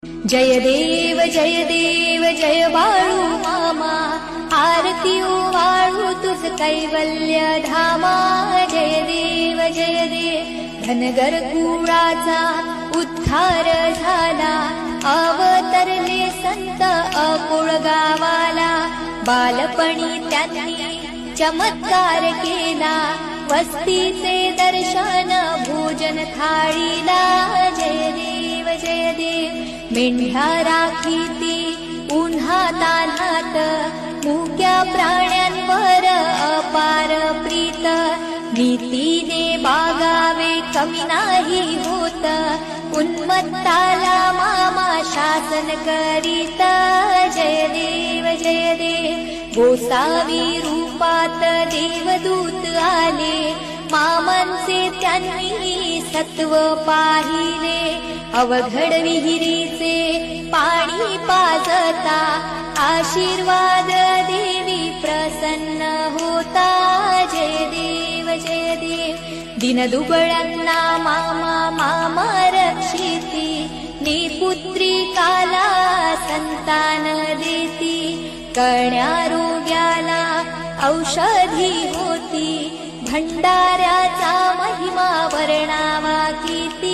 जय देव जय बाळू मामा, आरती वाळू तुझ कैवल्य धामा। जय देव धनगर कुळाचा उद्धार झाला, अवतरले संत अकुळ गावाला। बालपणी त्यांनी चमत्कार केला, वस्तीचे दर्शन भोजन थाळीला। जय देव मेंढ्या राखीती उन्हा तान्हात, मुक्या प्राण्यांवर अपार प्रीत। नीतीने बागावे कमी नाही होत, उन्मत्ताला मामा शासन करीत। जय देव गोसावी रूपात देवदूत आले, मामांचे त्यांनी सत्व पाहिले। अवघड विहिरीचे पाणी पाजता, आशीर्वाद देवी प्रसन्न होता। जय देव दीनदुबळ्यांना मामा रक्षिती, निपुत्रिकाला संतान देती। कण्यारोग्याला औषधी होती, भंडाऱ्याचा महिमा वर्णावा किती।